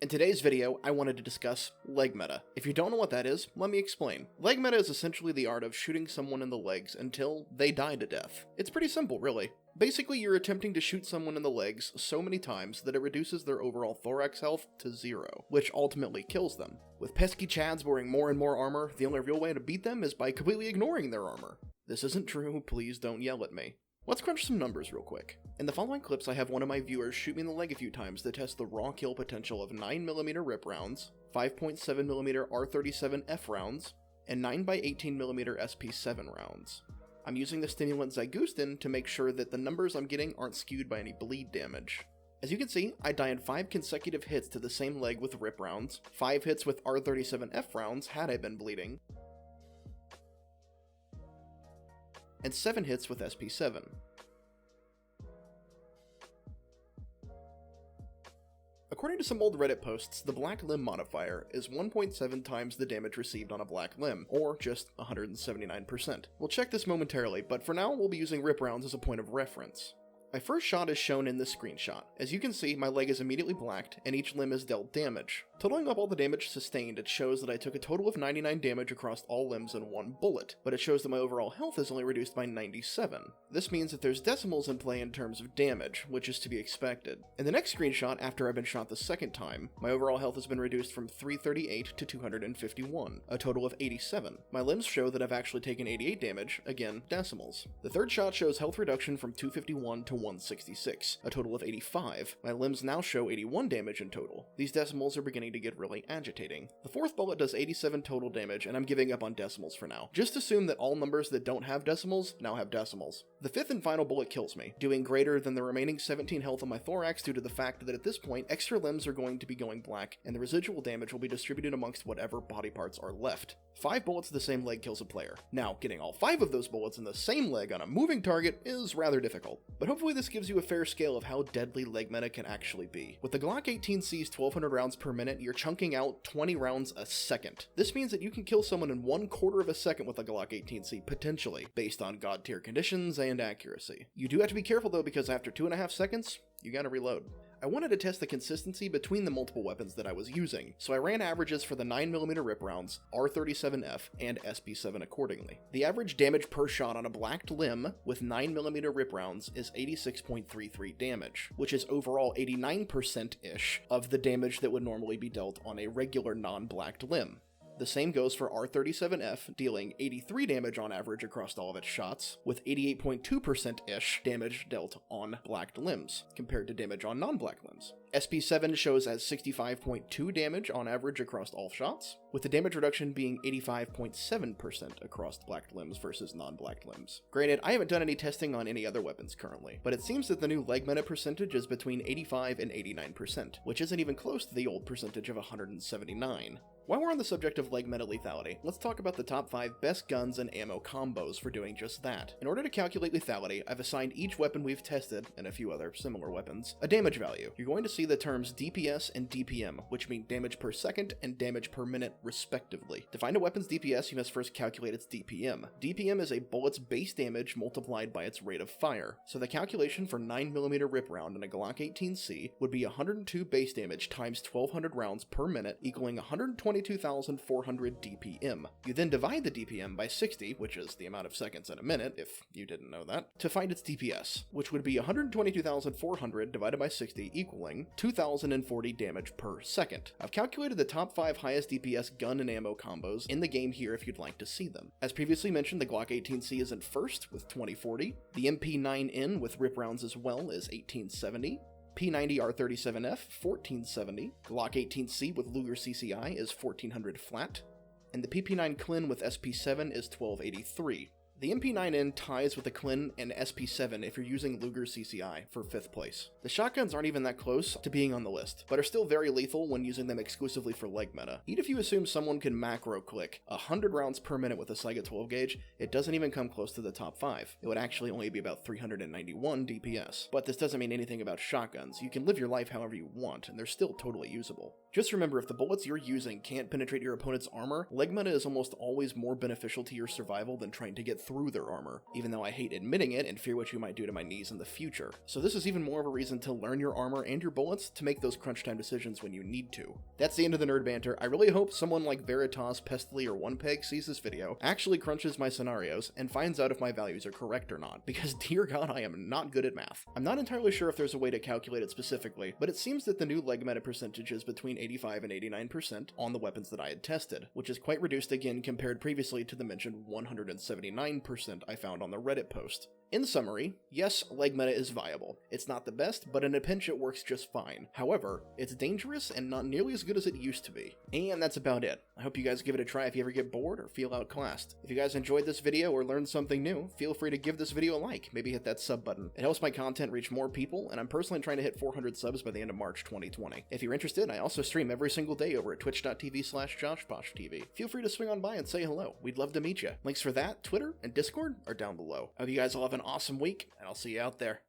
In today's video, I wanted to discuss leg meta. If you don't know what that is, let me explain. Leg meta is essentially the art of shooting someone in the legs until they die to death. It's pretty simple, really. Basically, you're attempting to shoot someone in the legs so many times that it reduces their overall thorax health to 0, which ultimately kills them. With pesky chads wearing more and more armor, the only real way to beat them is by completely ignoring their armor. This isn't true, please don't yell at me. Let's crunch some numbers real quick. In the following clips, I have one of my viewers shoot me in the leg a few times to test the raw kill potential of 9mm RIP rounds, 5.7mm R37F rounds, and 9x18mm SP7 rounds. I'm using the stimulant Zygustin to make sure that the numbers I'm getting aren't skewed by any bleed damage. As you can see, I died 5 consecutive hits to the same leg with RIP rounds, 5 hits with R37F rounds had I been bleeding, and 7 hits with SP7. According to some old Reddit posts, the black limb modifier is 1.7 times the damage received on a black limb, or just 179%. We'll check this momentarily, but for now we'll be using RIP rounds as a point of reference. My first shot is shown in this screenshot. As you can see, my leg is immediately blacked, and each limb is dealt damage. Totaling up all the damage sustained, it shows that I took a total of 99 damage across all limbs in one bullet, but it shows that my overall health is only reduced by 97. This means that there's decimals in play in terms of damage, which is to be expected. In the next screenshot, after I've been shot the second time, my overall health has been reduced from 338 to 251, a total of 87. My limbs show that I've actually taken 88 damage, again, decimals. The third shot shows health reduction from 251 to 166, a total of 85. My limbs now show 81 damage in total. These decimals are beginning to get really agitating. The fourth bullet does 87 total damage, and I'm giving up on decimals for now. Just assume that all numbers that don't have decimals now have decimals. The fifth and final bullet kills me, doing greater than the remaining 17 health on my thorax due to the fact that at this point, extra limbs are going to be going black, and the residual damage will be distributed amongst whatever body parts are left. 5 bullets to the same leg kills a player. Now, getting all 5 of those bullets in the same leg on a moving target is rather difficult, but hopefully this gives you a fair scale of how deadly leg meta can actually be. With the Glock 18C's 1200 rounds per minute, you're chunking out 20 rounds a second. This means that you can kill someone in 1/4 of a second with a Glock 18C, potentially, based on god tier conditions and accuracy. You do have to be careful though, because after 2.5 seconds, you gotta reload. I wanted to test the consistency between the multiple weapons that I was using, so I ran averages for the 9mm RIP rounds, R37F, and SP7 accordingly. The average damage per shot on a blacked limb with 9mm RIP rounds is 86.33 damage, which is overall 89%-ish of the damage that would normally be dealt on a regular non-blacked limb. The same goes for R37F, dealing 83 damage on average across all of its shots, with 88.2%-ish damage dealt on blacked limbs, compared to damage on non-black limbs. SP7 shows as 65.2 damage on average across all shots, with the damage reduction being 85.7% across blacked limbs versus non-blacked limbs. Granted, I haven't done any testing on any other weapons currently, but it seems that the new leg meta percentage is between 85 and 89%, which isn't even close to the old percentage of 179. While we're on the subject of leg meta lethality, let's talk about the top 5 best guns and ammo combos for doing just that. In order to calculate lethality, I've assigned each weapon we've tested, and a few other similar weapons, a damage value. You're going to see the terms DPS and DPM, which mean damage per second and damage per minute, respectively. To find a weapon's DPS, you must first calculate its DPM. DPM is a bullet's base damage multiplied by its rate of fire. So the calculation for 9mm RIP round in a Glock 18C would be 102 base damage times 1200 rounds per minute, equaling 122,400 DPM. You then divide the DPM by 60, which is the amount of seconds in a minute, if you didn't know that, to find its DPS, which would be 122,400 divided by 60, equaling 2,040 damage per second. I've calculated the top 5 highest DPS gun and ammo combos in the game here if you'd like to see them. As previously mentioned, the Glock 18C is in first with 2040, the MP9N with RIP rounds as well is 1870, P90 R37F 1470, Glock 18C with Luger CCI is 1400 flat, and the PP9 Clin with SP7 is 1283. The MP9N ties with the Clin and SP7 if you're using Luger CCI for 5th place. The shotguns aren't even that close to being on the list, but are still very lethal when using them exclusively for leg meta. Even if you assume someone can macro click 100 rounds per minute with a Saiga 12 gauge, it doesn't even come close to the top 5. It would actually only be about 391 DPS. But this doesn't mean anything about shotguns. You can live your life however you want, and they're still totally usable. Just remember, if the bullets you're using can't penetrate your opponent's armor, leg meta is almost always more beneficial to your survival than trying to get through their armor, even though I hate admitting it and fear what you might do to my knees in the future. So this is even more of a reason to learn your armor and your bullets to make those crunch time decisions when you need to. That's the end of the nerd banter. I really hope someone like Veritas, Pestily, or OnePeg sees this video, actually crunches my scenarios, and finds out if my values are correct or not, because dear god, I am not good at math. I'm not entirely sure if there's a way to calculate it specifically, but it seems that the new leg meta percentage is between 85 and 89% on the weapons that I had tested, which is quite reduced again compared previously to the mentioned 179% I found on the Reddit post. In summary, yes, leg meta is viable. It's not the best, but in a pinch it works just fine. However, it's dangerous and not nearly as good as it used to be. And that's about it. I hope you guys give it a try if you ever get bored or feel outclassed. If you guys enjoyed this video or learned something new, feel free to give this video a like, maybe hit that sub button. It helps my content reach more people, and I'm personally trying to hit 400 subs by the end of March 2020. If you're interested, I also stream every single day over at twitch.tv/JawshPawshTV. Feel free to swing on by and say hello. We'd love to meet you. Links for that, Twitter, and Discord are down below. I hope you guys all have an awesome week, and I'll see you out there.